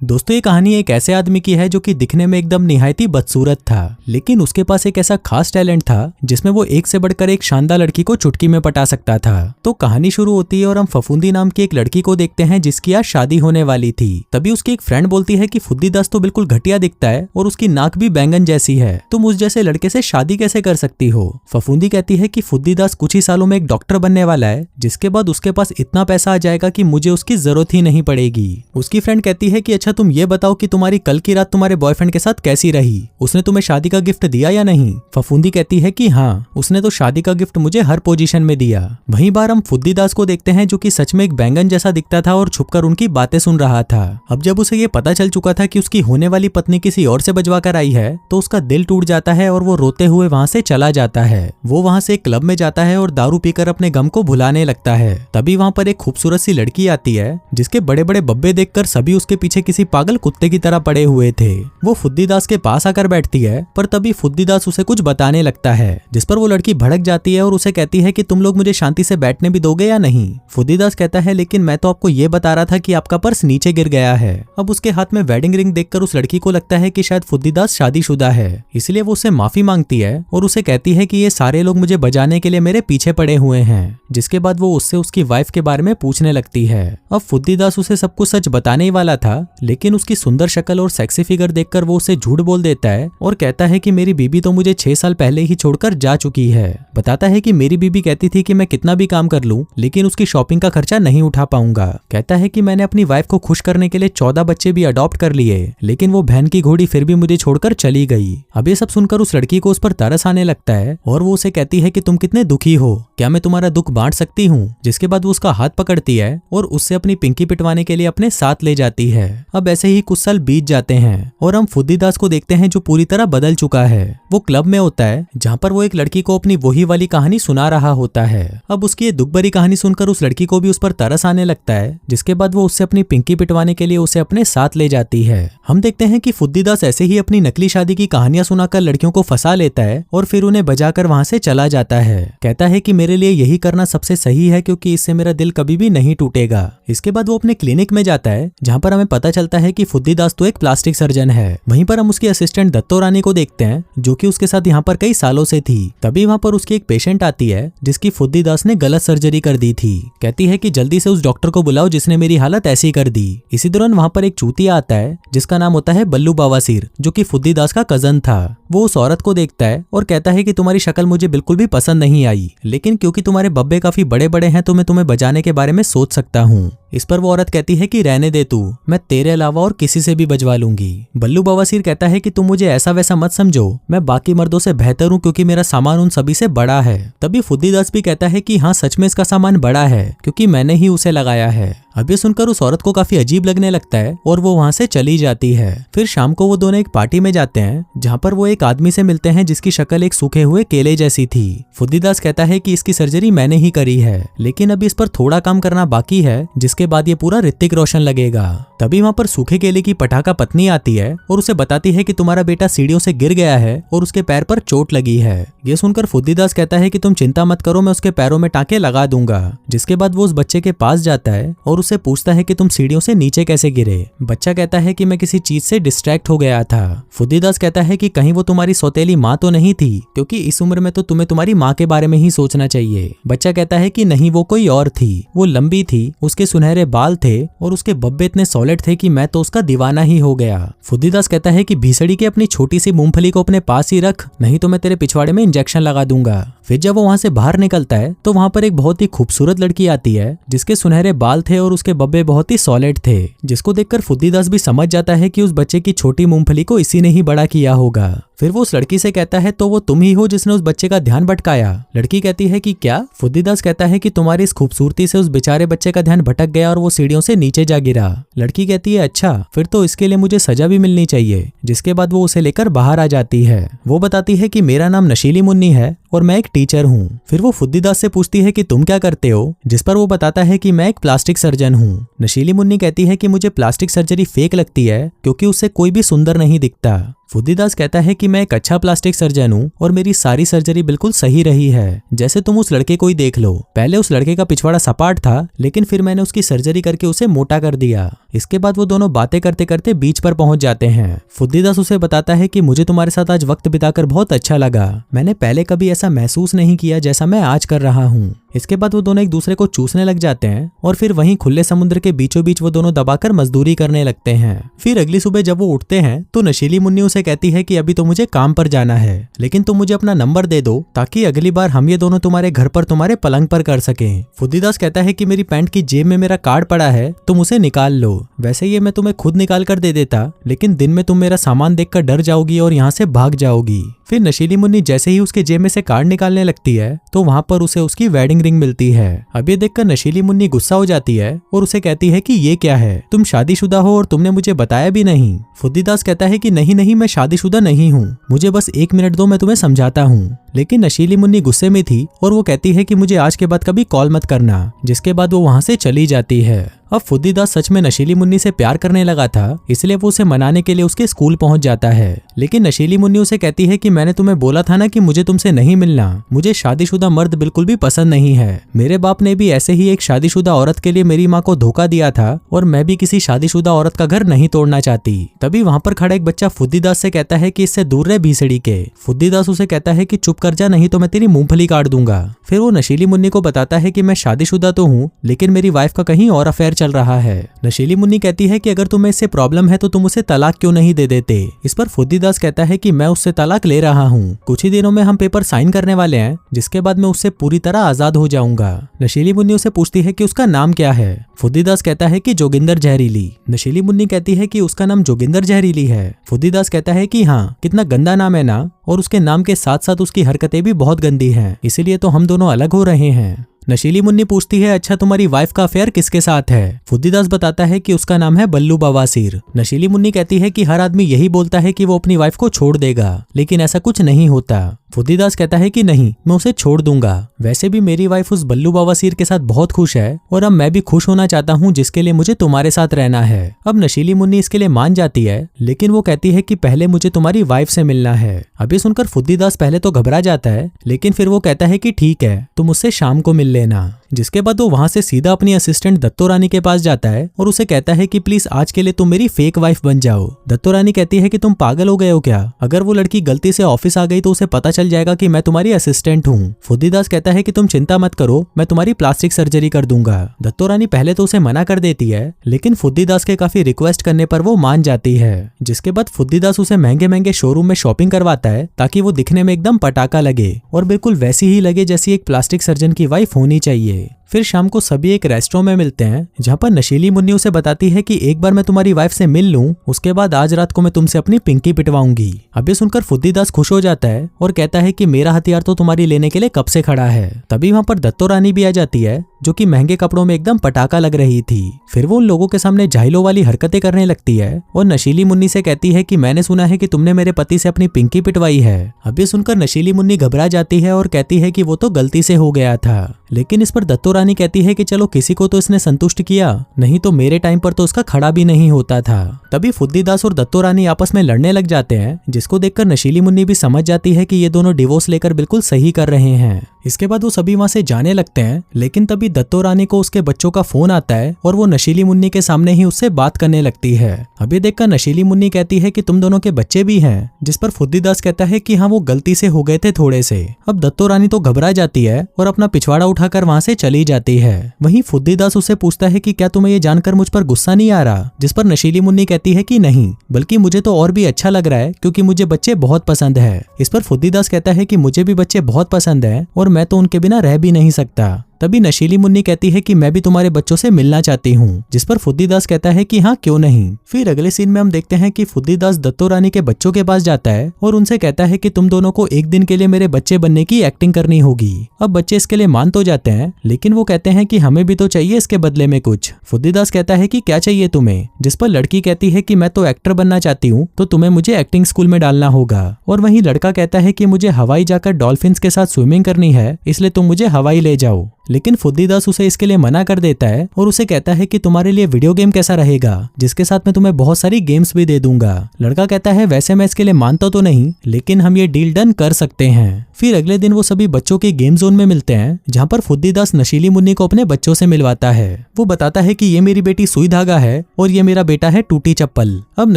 दोस्तों ये कहानी एक ऐसे आदमी की है जो कि दिखने में एकदम निहायत ही बदसूरत था, लेकिन उसके पास एक ऐसा खास टैलेंट था जिसमें वो एक से बढ़कर एक शानदार लड़की को चुटकी में पटा सकता था। तो कहानी शुरू होती है और हम फफूंदी नाम की एक लड़की को देखते हैं जिसकी आज शादी होने वाली थी। तभी उसकी एक फ्रेंड बोलती है कि फुद्दीदास तो बिल्कुल घटिया दिखता है और उसकी नाक भी बैंगन जैसी है, तुम उस जैसे लड़के से शादी कैसे कर सकती हो। फफूंदी कहती है कि फुद्दीदास कुछ ही सालों में एक डॉक्टर बनने वाला है, जिसके बाद उसके पास इतना पैसा आ जाएगा कि मुझे उसकी जरूरत ही नहीं पड़ेगी। उसकी फ्रेंड कहती है कि अच्छा तुम ये बताओ कि तुम्हारी कल की रात तुम्हारे बॉयफ्रेंड के साथ कैसी रही, उसने तुम्हें शादी का गिफ्ट दिया या नहीं। फफूंदी कहती है कि हाँ, उसने तो शादी का गिफ्ट मुझे हर पोजीशन में दिया। वहीं बार हम फुद्दीदास को देखते हैं जो कि सच में एक बैंगन जैसा दिखता था और छुपकर उनकी बातें सुन रहा था। अब जब उसे ये पता चल चुका था कि उसकी होने वाली पत्नी किसी और से बजवा कर आई है तो उसका दिल टूट जाता है और वो रोते हुए वहां से चला जाता है। वो वहां से एक क्लब में जाता है और दारू पीकर अपने गम को भुलाने लगता है। तभी वहां पर एक खूबसूरत सी लड़की आती है जिसके बड़े बड़े बब्बे देखकर सभी उसके पीछे किसी पागल कुत्ते की तरह पड़े हुए थे। वो फुद्दीदास के पास आकर बैठती है, पर तभी फुद्दीदास उसे कुछ बताने लगता है, जिस पर वो लड़की भड़क जाती है और उसे कहती है कि तुम लोग मुझे शांति से बैठने भी दोगे या नहीं। फुद्दीदास कहता है लेकिन मैं तो आपको ये बता रहा था कि आपका पर्स नीचे गिर गया है। अब उसके हाथ में वेडिंग रिंग देखकर उस लड़की को लगता है कि शायद फुद्दीदास शादीशुदा है, इसलिए वो उससे माफी मांगती है और उसे कहती है कि ये सारे लोग मुझे बजाने के लिए मेरे पीछे पड़े हुए हैं। जिसके बाद वो उससे उसकी वाइफ के बारे में पूछने लगती है। अब फुद्दीदास उसे सब कुछ सच बताने ही वाला था, लेकिन उसकी सुंदर शक्ल और सेक्सी फिगर देखकर वो उसे झूठ बोल देता है और कहता है कि मेरी बीबी तो मुझे 6 साल पहले ही छोड़कर जा चुकी है। बताता है कि मेरी बीबी कहती थी कि मैं कितना भी काम कर लूं लेकिन उसकी शॉपिंग का खर्चा नहीं उठा पाऊंगा। कहता है कि मैंने अपनी वाइफ को खुश करने के लिए 14 बच्चे भी अडॉप्ट कर लिए, लेकिन वो बहन की घोड़ी फिर भी मुझे छोड़कर चली गई। अब ये सब सुनकर उस लड़की को उस पर तरस आने लगता है और वो उसे कहती है कि तुम कितने दुखी हो, क्या मैं तुम्हारा दुख बांट सकती हूँ। जिसके बाद वो उसका हाथ पकड़ती है और उससे अपनी पिंकी पिटवाने के लिए अपने साथ ले जाती है। अब ऐसे ही कुछ साल बीत जाते हैं और हम फुद्दीदास को देखते हैं जो पूरी तरह बदल चुका है। वो क्लब में होता है जहाँ पर वो एक लड़की को अपनी वही वाली कहानी सुना रहा होता है। अब उसकी ये दुख भरी कहानी सुनकर उस लड़की को भी उस पर तरस आने लगता है, जिसके बाद वो उससे अपनी पिंकी पिटवाने के लिए उसे अपने साथ ले जाती है। हम देखते हैं कि फुद्दीदास ऐसे ही अपनी नकली शादी की कहानियां सुनाकर लड़कियों को फंसा लेता है और फिर उन्हें बजाकर वहां से चला जाता है। कहता है कि मेरे लिए यही करना सबसे सही है क्योंकि इससे मेरा दिल कभी भी नहीं टूटेगा। इसके बाद वो अपने क्लिनिक में जाता है जहाँ पर हमें पता चलता है कि फुद्दीदास तो एक प्लास्टिक सर्जन है। वहीं पर हम उसकी असिस्टेंट दत्तो रानी को देखते हैं जो कि उसके साथ यहाँ पर कई सालों से थी। तभी वहाँ पर उसकी एक पेशेंट आती है जिसकी फुद्दीदास ने गलत सर्जरी कर दी थी। कहती है कि जल्दी से उस डॉक्टर को बुलाओ जिसने मेरी हालत ऐसी कर दी। इसी दौरान वहाँ पर एक चूतिया आता है जिसका नाम होता है बल्लू बवासीर, जो कि फुद्दीदास का कजन था। वो उस औरत को देखता है और कहता है कि तुम्हारी शक्ल मुझे बिल्कुल भी पसंद नहीं आई, लेकिन क्योंकि तुम्हारे बब्बे काफी बड़े बड़े हैं तो मैं तुम्हें बजाने के बारे में सोच सकता हूँ। इस पर वो औरत कहती है कि रहने दे तू, मैं तेरे अलावा और किसी से भी बजवा लूंगी। बल्लू बवासीर कहता है कि तुम मुझे ऐसा वैसा मत समझो, मैं बाकी मर्दों से बेहतर हूँ क्योंकि मेरा सामान उन सभी से बड़ा है। तभी फुद्दीदास भी कहता है कि हाँ सच में इसका सामान बड़ा है क्योंकि मैंने ही उसे लगाया है। अब ये सुनकर उस औरत को काफी अजीब लगने लगता है और वो वहां से चली जाती है। फिर शाम को वो दोनों एक पार्टी में जाते हैं जहाँ पर वो एक आदमी से मिलते हैं जिसकी शक्ल एक सूखे हुए केले जैसी थी। फुद्दीदास कहता है कि इसकी सर्जरी मैंने ही करी है, लेकिन अभी इस पर थोड़ा काम करना बाकी है, जिसके बाद ये पूरा ऋतिक रोशन लगेगा। तभी वहाँ पर सूखे केले की पटाखा पत्नी आती है और उसे बताती है कि तुम्हारा बेटा सीढ़ियों से गिर गया है और उसके पैर पर चोट लगी है। ये सुनकर फुद्दीदास कहता है कि तुम चिंता मत करो, मैं उसके पैरों में टांके लगा दूंगा। जिसके बाद वो उस बच्चे के पास जाता है और उससे पूछता है कि तुम सीढ़ियों से नीचे कैसे गिरे। बच्चा कहता है कि मैं किसी चीज से डिस्ट्रैक्ट हो गया था। फुद्दीदास कहता है कि कहीं वो तुम्हारी सौतेली माँ तो नहीं थी, क्योंकि इस उम्र में तो तुम्हें तुम्हारी माँ के बारे में ही सोचना चाहिए। बच्चा कहता है कि नहीं, वो कोई और थी, वो लंबी थी, उसके सुनहरे बाल थे और उसके बब्बे इतने सॉलिड थे कि मैं तो उसका दीवाना ही हो गया। फुद्दीदास कहता है कि भीसड़ी के अपनी छोटी सी मूंगफली को अपने पास ही रख, नहीं तो मैं तेरे पिछवाड़े में इंजेक्शन लगा दूंगा। फिर जब वो वहां से बाहर निकलता है तो वहां पर एक बहुत ही खूबसूरत लड़की आती है जिसके सुनहरे बाल थे और उसके बब्बे बहुत ही सॉलिड थे, जिसको देखकर फुद्दीदास भी समझ जाता है कि उस बच्चे की छोटी मूंगफली को इसी ने ही बड़ा किया होगा। फिर वो उस लड़की से कहता है तो वो तुम ही हो जिसने उस बच्चे का ध्यान भटकाया। लड़की कहती है कि क्या? फुद्दीदास कहता है कि तुम्हारी इस खूबसूरती से उस बेचारे बच्चे का ध्यान भटक गया और वो सीढ़ियों से नीचे जा गिरा। लड़की कहती है अच्छा, फिर तो इसके लिए मुझे सजा भी मिलनी चाहिए। जिसके बाद वो उसे लेकर बाहर आ जाती है। वो बताती है कि मेरा नाम नशीली मुन्नी है और मैं एक टीचर हूँ। फिर वो फुद्दीदास से पूछती है कि तुम क्या करते हो, जिस पर वो बताता है कि मैं एक प्लास्टिक सर्जन हूँ। नशीली मुन्नी कहती है कि मुझे प्लास्टिक सर्जरी फेक लगती है क्योंकि उससे कोई भी सुंदर नहीं दिखता। फुद्दीदास कहता है कि मैं एक अच्छा प्लास्टिक सर्जन हूँ और मेरी सारी सर्जरी बिल्कुल सही रही है। जैसे तुम उस लड़के को ही देख लो, पहले उस लड़के का पिछवाड़ा सपाट था, लेकिन फिर मैंने उसकी सर्जरी करके उसे मोटा कर दिया। इसके बाद वो दोनों बातें करते करते बीच पर पहुंच जाते हैं। फुद्दीदास उसे बताता है कि मुझे तुम्हारे साथ आज वक्त बिताकर बहुत अच्छा लगा। मैंने पहले कभी ऐसा महसूस नहीं किया जैसा मैं आज कर रहा हूँ। इसके बाद वो दोनों एक दूसरे को चूसने लग जाते हैं और फिर वहीं खुले समुद्र के बीचों बीच वो दोनों दबाकर मजदूरी करने लगते हैं। फिर अगली सुबह जब वो उठते हैं तो नशीली मुन्नी उसे कहती है कि अभी तो मुझे काम पर जाना है, लेकिन तुम मुझे अपना नंबर दे दो ताकि अगली बार हम ये दोनों तुम्हारे घर पर तुम्हारे पलंग पर कर सकें। फुद्दीदास कहता है कि मेरी पैंट की जेब में मेरा कार्ड पड़ा है, तुम उसे निकाल लो। वैसे ये मैं तुम्हें खुद निकाल कर दे देता, लेकिन दिन में तुम मेरा सामान देखकर डर जाओगी और यहाँ से भाग जाओगी। फिर नशीली मुन्नी जैसे ही उसके जेब में से कार्ड निकालने लगती है तो वहाँ पर उसे उसकी वेडिंग रिंग मिलती है। अब ये देखकर नशीली मुन्नी गुस्सा हो जाती है और उसे कहती है कि ये क्या है, तुम शादीशुदा हो और तुमने मुझे बताया भी नहीं। फुद्दीदास कहता है कि नहीं नहीं, मैं शादीशुदा नहीं हूँ, मुझे बस 1 मिनट दो, मैं तुम्हें समझाता हूँ। लेकिन नशीली मुन्नी गुस्से में थी और वो कहती है कि मुझे आज के बाद कभी कॉल मत करना, जिसके बाद वो वहाँ से चली जाती है। अब फुद्दीदास सच में नशीली मुन्नी से प्यार करने लगा था, इसलिए वो उसे मनाने के लिए उसके स्कूल पहुंच जाता है। लेकिन नशीली मुन्नी उसे कहती है कि मैंने तुम्हें बोला था ना कि मुझे तुमसे नहीं मिलना, मुझे शादीशुदा मर्द बिल्कुल भी पसंद नहीं है। मेरे बाप ने भी ऐसे ही एक शादीशुदा औरत के लिए मेरी माँ को धोखा दिया था और मैं भी किसी शादीशुदा औरत का घर नहीं तोड़ना चाहती। तभी वहाँ पर खड़ा एक बच्चा फुद्दीदास से कहता है कि इससे दूर रहे भीसड़ी के। फुद्दीदास उसे कहता है कि चुप कर जा, नहीं तो मैं तेरी मूंगफली काट दूंगा। फिर वो नशीली मुन्नी को बताता है कि मैं शादीशुदा तो हूँ, लेकिन मेरी वाइफ का कहीं और अफेयर चल रहा है। नशीली मुन्नी कहती है कि अगर तुम्हें इससे प्रॉब्लम है तो तुम उसे तलाक क्यों नहीं दे देते। इस पर फुद्दीदास कहता है कि मैं उससे तलाक ले रहा हूँ, कुछ ही दिनों में हम पेपर साइन करने वाले हैं, जिसके बाद मैं उससे पूरी तरह आजाद हो जाऊंगा। नशीली मुन्नी उसे पूछती है कि उसका नाम क्या है। फुद्दीदास कहता है कि जोगिंदर जहरीली। नशीली मुन्नी कहती है कि उसका नाम जोगिंदर जहरीली है। फुद्दीदास कहता है कि हाँ, कितना गंदा नाम है ना, और उसके नाम के साथ साथ उसकी हरकतें भी बहुत गंदी हैं, इसीलिए तो हम दोनों अलग हो रहे हैं। नशीली मुन्नी पूछती है अच्छा तुम्हारी वाइफ का अफेयर किसके साथ है। फुद्दीदास बताता है कि उसका नाम है बल्लू बवासीर। नशीली मुन्नी कहती है कि हर आदमी यही बोलता है कि वो अपनी वाइफ को छोड़ देगा, लेकिन ऐसा कुछ नहीं होता। फुद्दीदास कहता है कि नहीं, मैं उसे छोड़ दूंगा। वैसे भी मेरी वाइफ उस बल्लू बवासीर के साथ बहुत खुश है और अब मैं भी खुश होना चाहता हूँ, जिसके लिए मुझे तुम्हारे साथ रहना है। अब नशीली मुन्नी इसके लिए मान जाती है, लेकिन वो कहती है कि पहले मुझे तुम्हारी वाइफ से मिलना है। अभी सुनकर फुद्दीदास पहले तो घबरा जाता है, लेकिन फिर वो कहता है कि ठीक है, तुम मुझसे शाम को मिल लेना। जिसके बाद वो वहां से सीधा अपनी असिस्टेंट दत्तो रानी के पास जाता है और उसे कहता है कि प्लीज आज के लिए तुम मेरी फेक वाइफ बन जाओ। दत्तो रानी कहती है कि तुम पागल हो गए हो क्या, अगर वो लड़की गलती से ऑफिस आ गई तो उसे पता चल जाएगा कि मैं तुम्हारी असिस्टेंट हूँ। फुद्दीदास कहता है कि तुम चिंता मत करो, मैं तुम्हारी प्लास्टिक सर्जरी कर दूंगा। दत्तो रानी पहले तो उसे मना कर देती है, लेकिन फुद्दीदास के काफी रिक्वेस्ट करने पर वो मान जाती है। जिसके बाद फुद्दीदास उसे महंगे महंगे शोरूम में शॉपिंग करवाता है ताकि वो दिखने में एकदम पटाखा लगे और बिल्कुल वैसी ही लगे जैसी एक प्लास्टिक सर्जन की वाइफ होनी चाहिए। फिर शाम को सभी एक रेस्टोरेंट में मिलते हैं, जहाँ पर नशीली मुन्नी उसे बताती है कि एक बार मैं तुम्हारी वाइफ से मिल लूं, उसके बाद आज रात को मैं तुमसे अपनी पिंकी पिटवाऊंगी। अब ये सुनकर फुद्दीदास खुश हो जाता है और कहता है कि मेरा हथियार तो तुम्हारी लेने के लिए कब से खड़ा है। तभी वहाँ पर दत्तो रानी भी आ जाती है, जो कि महंगे कपड़ों में एकदम पटाखा लग रही थी। फिर वो उन लोगों के सामने झाइलों वाली हरकतें करने लगती है और नशीली मुन्नी से कहती है कि मैंने सुना है कि तुमने मेरे पति से अपनी पिंकी पिटवाई है। अब ये सुनकर नशीली मुन्नी घबरा जाती है और कहती है कि वो तो गलती से हो गया था, लेकिन इस पर दत्तो रानी कहती है कि चलो किसी को तो इसने संतुष्ट किया, नहीं तो मेरे टाइम पर तो उसका खड़ा भी नहीं होता था। तभी फुद्दीदास और दत्तो रानी आपस में लड़ने लग जाते हैं, जिसको देखकर नशीली मुन्नी भी समझ जाती है कि ये दोनों डिवोर्स लेकर बिल्कुल सही कर रहे हैं। इसके बाद वो सभी वहां से जाने लगते हैं, लेकिन तभी दत्तो रानी को उसके बच्चों का फोन आता है और वो नशीली मुन्नी के सामने ही उससे बात करने लगती है। अभी देखकर नशीली मुन्नी कहती है कि तुम दोनों के बच्चे भी हैं, जिस पर फुद्दीदास कहता है कि हाँ वो गलती से हो गए थे थोड़े से। अब दत्तो रानी तो घबरा जाती है और अपना पिछवाड़ा उठाकर वहां से चली जाती है। वहीं फुद्दीदास उससे पूछता है कि क्या तुम्हें ये जानकर मुझ पर गुस्सा नहीं आ रहा, जिस पर नशीली मुन्नी कहती है कि नहीं, बल्कि मुझे तो और भी अच्छा लग रहा है क्योंकि मुझे बच्चे बहुत पसंद है। इस पर फुद्दीदास कहता है कि मुझे भी बच्चे बहुत पसंद है और मैं तो उनके बिना रह भी नहीं सकता। तभी नशीली मुन्नी कहती है कि मैं भी तुम्हारे बच्चों से मिलना चाहती हूँ, जिस पर फुद्दीदास कहता है कि हाँ क्यों नहीं। फिर अगले सीन में हम देखते हैं कि फुद्दीदास दत्तो रानी के बच्चों के पास जाता है और उनसे कहता है कि तुम दोनों को एक दिन के लिए मेरे बच्चे बनने की एक्टिंग करनी होगी। अब बच्चे इसके लिए मान तो जाते हैं, लेकिन वो कहते हैं कि हमें भी तो चाहिए इसके बदले में कुछ। फुद्दीदास कहता है कि क्या चाहिए तुम्हें, जिस पर लड़की कहती है कि मैं तो एक्टर बनना चाहती हूँ, तो तुम्हें मुझे एक्टिंग स्कूल में डालना होगा। और वहीं लड़का कहता है कि मुझे हवाई जाकर डॉल्फिन्स के साथ स्विमिंग करनी है, इसलिए तुम मुझे हवाई ले जाओ। लेकिन फुद्दीदास उसे इसके लिए मना कर देता है और उसे कहता है कि तुम्हारे लिए वीडियो गेम कैसा रहेगा, जिसके साथ मैं तुम्हें बहुत सारी गेम्स भी दे दूंगा। लड़का कहता है वैसे मैं इसके लिए मानता तो नहीं, लेकिन हम ये डील डन कर सकते हैं। फिर अगले दिन वो सभी बच्चों के गेम जोन में मिलते हैं, जहाँ पर फुद्दीदास नशीली मुन्नी को अपने बच्चों से मिलवाता है। वो बताता है कि ये मेरी बेटी सुई धागा है और ये मेरा बेटा है टूटी चप्पल। अब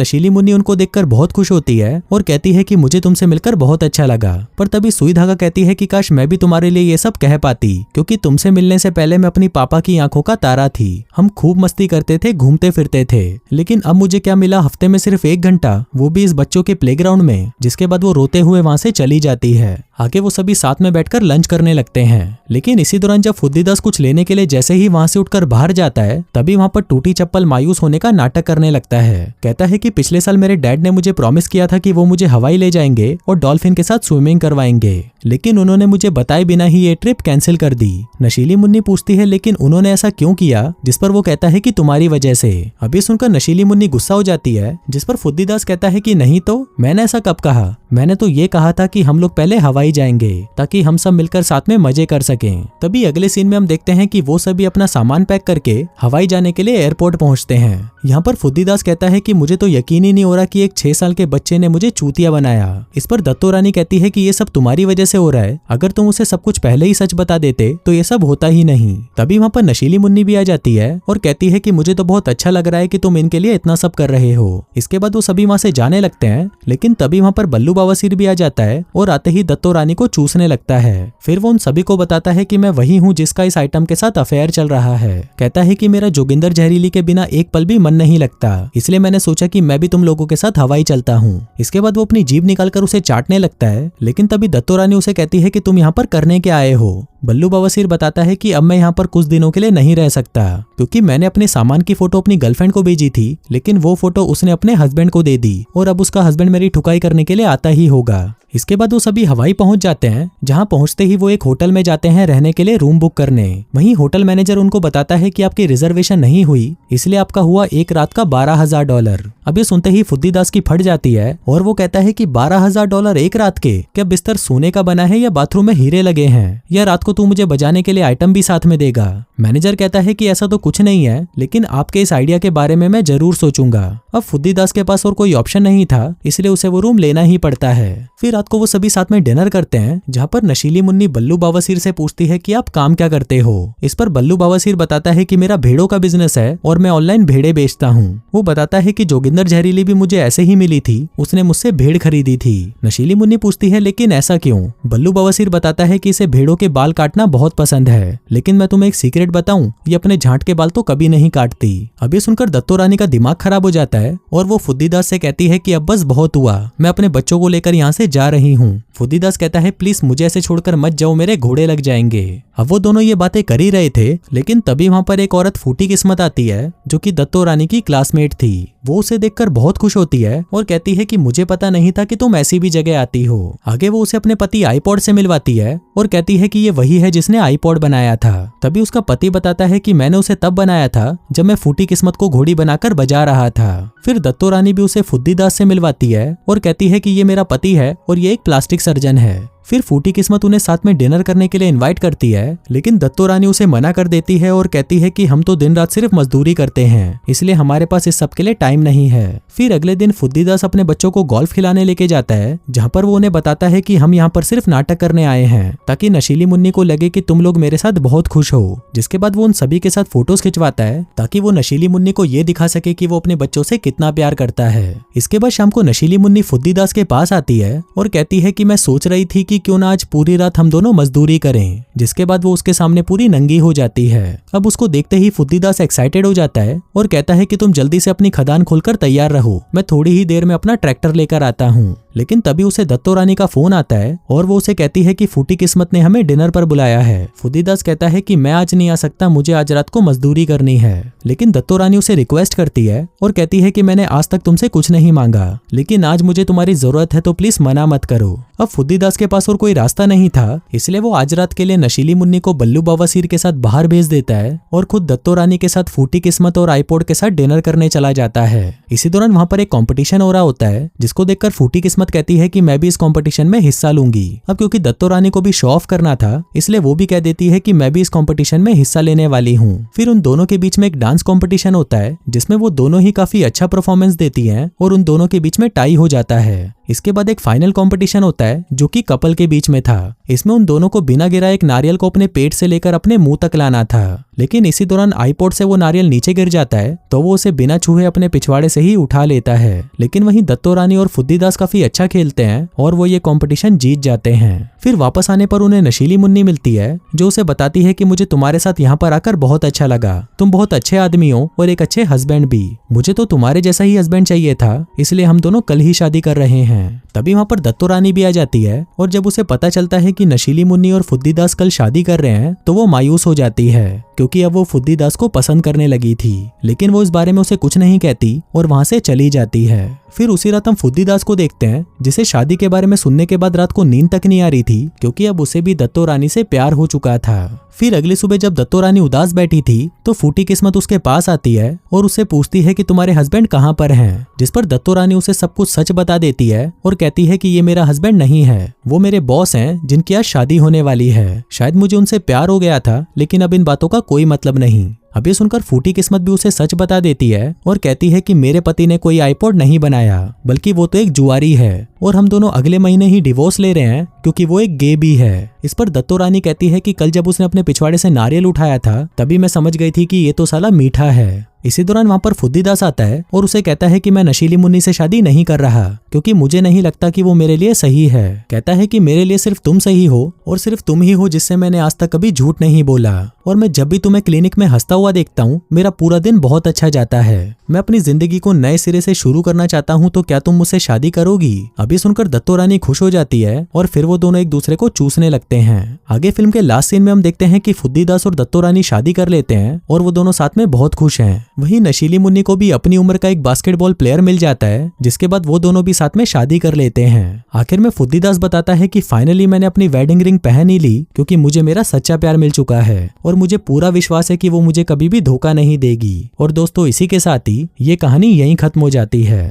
नशीली मुन्नी उनको देखकर बहुत खुश होती है और कहती है कि मुझे तुमसे मिलकर बहुत अच्छा लगा। पर तभी सुई धागा कहती है कि काश मैं भी तुम्हारे लिए ये सब कह पाती, क्योंकि तुमसे मिलने से पहले मैं अपनी पापा की आंखों का तारा थी। हम खूब मस्ती करते थे, घूमते फिरते थे, लेकिन अब मुझे क्या मिला, हफ्ते में सिर्फ 1 घंटा, वो भी इस बच्चों के प्लेग्राउंड में। जिसके बाद वो रोते हुए वहां से चली जाती है। आगे वो सभी साथ में बैठकर लंच करने लगते हैं। लेकिन इसी दौरान जब फुद्दीदास कुछ लेने के लिए जैसे ही वहां से उठकर बाहर जाता है, तभी वहां पर टूटी चप्पल मायूस होने का नाटक करने लगता है। कहता है कि पिछले साल मेरे डैड ने मुझे प्रॉमिस किया था कि वो मुझे हवाई ले जाएंगे और डॉल्फिन के साथ स्विमिंग करवाएंगे, लेकिन उन्होंने मुझे बताए बिना ही ये ट्रिप कैंसिल कर दी। नशीली मुन्नी पूछती है लेकिन उन्होंने ऐसा क्यों किया, जिस पर वो कहता है कि तुम्हारी वजह से। अभी सुनकर नशीली मुन्नी गुस्सा हो जाती है, जिस पर फुद्दीदास कहता है कि नहीं तो, मैंने ऐसा कब कहा, मैंने तो ये कहा था कि हम लोग पहले हवाई जाएंगे ताकि हम सब मिलकर साथ में मजे कर सकें। तभी अगले सीन में हम देखते हैं कि वो सभी अपना सामान पैक करके हवाई जाने के लिए एयरपोर्ट पहुंचते हैं। यहाँ पर फुद्दीदास कहता है कि मुझे तो यकीन ही नहीं हो रहा कि एक 6 साल के बच्चे ने मुझे चूतिया बनाया। इस पर दत्तो रानी कहती है कि ये सब तुम्हारी वजह से हो रहा है, अगर तुम उसे सब कुछ पहले ही सच बता देते तो ये सब होता ही नहीं। तभी वहाँ पर नशीली मुन्नी भी आ जाती है और कहती है कि मुझे तो बहुत अच्छा लग रहा है कि तुम इनके लिए इतना सब कर रहे हो। इसके बाद वो सभी वहाँ से जाने लगते हैं, लेकिन तभी वहाँ पर बल्लू बवासीर भी आ जाता है और आते ही दत्तो रानी को चूसने लगता है। फिर वो उन सभी को बताता है कि मैं वही हूँ जिसका इस आइटम के साथ अफेयर चल रहा है। कहता है कि मेरा जोगिंदर जहरीली के बिना एक पल भी मन नहीं लगता, इसलिए मैंने सोचा कि मैं भी तुम लोगों के साथ हवाई चलता हूँ। इसके बाद वो अपनी जीभ निकालकर उसे चाटने लगता है, लेकिन तभी दत्तो रानी उसे कहती है कि तुम यहाँ पर करने क्या आए हो। बल्लू बवासीर बताता है कि अब मैं यहाँ पर कुछ दिनों के लिए नहीं रह सकता, क्योंकि मैंने अपने सामान की फोटो अपनी गर्लफ्रेंड को भेजी थी, लेकिन वो फोटो उसने अपने हस्बैंड को दे दी और अब उसका हस्बैंड मेरी ठुकाई करने के लिए आता ही होगा। इसके बाद वो सभी हवाई पहुंच जाते हैं, जहां पहुंचते ही वो एक होटल में जाते हैं रहने के लिए रूम बुक करने। वहीं होटल मैनेजर उनको बताता है कि आपकी रिजर्वेशन नहीं हुई, इसलिए आपका हुआ एक रात का $12,000। अब ये सुनते ही फुद्दीदास की फट जाती है और वो कहता है कि $12,000 एक रात के? क्या बिस्तर सोने का बना है या बाथरूम में हीरे लगे हैं, या रात को तू मुझे बजाने के लिए आइटम भी साथ में देगा? मैनेजर कहता है कि ऐसा तो कुछ नहीं है, लेकिन आपके इस आइडिया के बारे में मैं जरूर सोचूंगा। अब फुद्दीदास के पास और कोई ऑप्शन नहीं था, इसलिए उसे वो रूम लेना ही पड़ता है। फिर रात को वो सभी साथ में डिनर करते हैं, जहाँ पर नशीली मुन्नी बल्लू बवासीर से पूछती है कि आप काम क्या करते हो। इस पर बल्लू बवासीर बताता है कि मेरा भेड़ों का बिजनेस है और मैं ऑनलाइन भेड़े बेचता हूँ। वो बताता है कि जोगिंदर जहरीली भी मुझे ऐसे ही मिली थी, उसने मुझसे भेड़ खरीदी थी। नशीली मुन्नी पूछती है लेकिन ऐसा क्यों? बल्लू बवासीर बताता है कि इसे भेड़ों के बाल काटना बहुत पसंद है, लेकिन मैं तुम्हें एक सीक्रेट बताऊं, ये अपने झांट के बाल तो कभी नहीं काटती। अब ये सुनकर दत्तो रानी का दिमाग खराब हो जाता है और वो फुद्दीदास से कहती है कि अब बस बहुत हुआ, मैं अपने बच्चों को लेकर यहाँ से जा रही हूँ। फुद्दीदास कहता है प्लीज मुझे ऐसे छोड़कर मत जाओ, मेरे घोड़े लग जाएंगे। अब वो दोनों ये बातें कर ही रहे थे, लेकिन तभी वहाँ पर एक औरत फूटी किस्मत आती है, जो कि दत्तो रानी की क्लासमेट थी। वो उसे देखकर बहुत खुश होती है और कहती है कि मुझे पता नहीं था कि तुम ऐसी भी जगह आती हो। आगे वो उसे अपने पति आईपॉड से मिलवाती है और कहती है कि ये वही है जिसने आईपॉड बनाया था। तभी उसका पति बताता है कि मैंने उसे तब बनाया था जब मैं फूटी किस्मत को घोड़ी बनाकर बजा रहा था। फिर दत्तो रानी भी उसे फुद्दीदास से मिलवाती है और कहती है कि ये मेरा पति है और ये एक प्लास्टिक सर्जन है। फिर फूटी किस्मत उन्हें साथ में डिनर करने के लिए इनवाइट करती है, लेकिन दत्तो रानी उसे मना कर देती है और कहती है कि हम तो दिन रात सिर्फ मजदूरी करते हैं, इसलिए हमारे पास इस सब के लिए टाइम नहीं है। फिर अगले दिन फुद्दीदास अपने बच्चों को गोल्फ खिलाने लेके जाता है, जहाँ पर वो उन्हें बताता है कि हम यहाँ पर सिर्फ नाटक करने आए हैं, ताकि नशीली मुन्नी को लगे कि तुम लोग मेरे साथ बहुत खुश हो। जिसके बाद वो उन सभी के साथ फोटोज खिंचवाता है, ताकि वो नशीली मुन्नी को ये दिखा सके कि वो अपने बच्चों से कितना प्यार करता है। इसके बाद शाम को नशीली मुन्नी फुद्दीदास के पास आती है और कहती है कि मैं सोच रही थी कि क्यों ना आज पूरी रात हम दोनों मजदूरी करें। जिसके बाद वो उसके सामने पूरी नंगी हो जाती है। अब उसको देखते ही फुद्दीदास एक्साइटेड हो जाता है और कहता है कि तुम जल्दी से अपनी खदान खोलकर तैयार रहो, मैं थोड़ी ही देर में अपना ट्रैक्टर लेकर आता हूँ। लेकिन तभी उसे दत्तो रानी का फोन आता है और वो उसे कहती है कि फूटी किस्मत ने हमें डिनर पर बुलाया है। फुद्दीदास कहता है कि मैं आज नहीं आ सकता, मुझे आज रात को मजदूरी करनी है। लेकिन दत्तो रानी उसे रिक्वेस्ट करती है और कहती है कि मैंने आज तक तुमसे कुछ नहीं मांगा, लेकिन आज मुझे तुम्हारी जरूरत है तो प्लीज मना मत करो। अब फुद्दीदास के पास और कोई रास्ता नहीं था, इसलिए वो आज रात के लिए नशीली मुन्नी को बल्लू बवासीर के साथ बाहर भेज देता है और खुद दत्तो रानी के साथ फूटी किस्मत और आईपॉड के साथ डिनर करने चला जाता है। इसी दौरान वहां पर एक कंपटीशन हो रहा होता है, जिसको देखकर फूटी किस्मत कहती है कि मैं भी इस कंपटीशन में हिस्सा लूंगी। अब क्योंकि दत्तो रानी को भी शो ऑफ करना था, इसलिए वो भी कह देती है कि मैं भी इस कंपटीशन में हिस्सा लेने वाली हूँ। फिर उन दोनों के बीच में एक डांस कंपटीशन होता है, जिसमें वो दोनों ही काफी अच्छा परफॉर्मेंस देती हैं और उन दोनों के बीच में टाई हो जाता है। इसके बाद एक फाइनल कंपटीशन होता है जो कि कपल के बीच में था। इसमें उन दोनों को बिना गिराए एक नारियल को अपने पेट से लेकर अपने मुंह तक लाना था, लेकिन इसी दौरान आईपॉड से वो नारियल नीचे गिर जाता है तो वो उसे बिना छुए अपने पिछवाड़े से ही उठा लेता है। लेकिन वहीं दत्तो रानी और फुद्दीदास काफी अच्छा खेलते हैं और वो ये कंपटीशन जीत जाते हैं। फिर वापस आने पर उन्हें नशीली मुन्नी मिलती है जो उसे बताती है कि मुझे तुम्हारे साथ यहाँ पर आकर बहुत अच्छा लगा, तुम बहुत अच्छे आदमी हो और एक अच्छे हस्बैंड भी। मुझे तो तुम्हारे जैसा ही हस्बैंड चाहिए था, इसलिए हम दोनों कल ही शादी कर रहे हैं। तभी वहां पर दत्तो रानी भी आ जाती है और जब उसे पता चलता है कि नशीली मुन्नी और फुद्दीदास कल शादी कर रहे हैं तो वो मायूस हो जाती है, क्योंकि अब वो फुद्दीदास को पसंद करने लगी थी। लेकिन वो इस बारे में उसे कुछ नहीं कहती और वहां से चली जाती है। फिर उसी रात हम फुद्दीदास को देखते हैं, जिसे शादी के बारे में सुनने के बाद रात को नींद तक नहीं आ रही थी, क्योंकि अब उसे भी दत्तो रानी से प्यार हो चुका था। फिर अगली सुबह जब दत्तो रानी उदास बैठी थी तो फूटी किस्मत उसके पास आती है और उससे पूछती है कि तुम्हारे हस्बैंड कहाँ पर हैं, जिस पर दत्तो रानी उसे सब कुछ सच बता देती है और कहती है कि ये मेरा हस्बैंड नहीं है, वो मेरे बॉस हैं जिनकी आज शादी होने वाली है। शायद मुझे उनसे प्यार हो गया था, लेकिन अब इन बातों का कोई मतलब नहीं। अब ये सुनकर फूटी किस्मत भी उसे सच बता देती है और कहती है कि मेरे पति ने कोई आईपॉड नहीं बनाया, बल्कि वो तो एक जुआरी है और हम दोनों अगले महीने ही डिवोर्स ले रहे हैं, क्योंकि वो एक गे भी है। इस पर दत्तो रानी कहती है कि कल जब उसने अपने पिछवाड़े से नारियल उठाया था तभी मैं समझ गई थी कि ये तो साला मीठा है। इसी दौरान वहां पर फुद्दीदास आता है और उसे कहता है कि मैं नशीली मुन्नी से शादी नहीं कर रहा, क्योंकि मुझे नहीं लगता कि वो मेरे लिए सही है। कहता है कि मेरे लिए सिर्फ तुम सही हो और सिर्फ तुम ही हो जिससे मैंने आज तक कभी झूठ नहीं बोला, और मैं जब भी तुम्हें क्लिनिक में हंसता हुआ देखता हूँ मेरा पूरा दिन बहुत अच्छा जाता है। मैं अपनी जिंदगी को नए सिरे से शुरू करना चाहता हूँ, तो क्या तुम मुझसे शादी करोगी? अभी सुनकर दत्तो रानी खुश हो जाती है और फिर वो दोनों एक दूसरे को चूसने लगते हैं। आगे फिल्म के लास्ट सीन में हम देखते हैं कि फुद्दीदास और दत्तो रानी शादी कर लेते हैं और वो दोनों साथ में बहुत खुश हैं। वहीं नशीली मुन्नी को भी अपनी उम्र का एक बास्केटबॉल प्लेयर मिल जाता है, जिसके बाद वो दोनों भी साथ में शादी कर लेते हैं। आखिर में फुद्दीदास बताता है कि फाइनली मैंने अपनी वेडिंग रिंग पहन ही ली, क्योंकि मुझे मेरा सच्चा प्यार मिल चुका है और मुझे पूरा विश्वास है कि वो मुझे कभी भी धोखा नहीं देगी। और दोस्तों, इसी के साथ ही ये कहानी यहीं खत्म हो जाती है।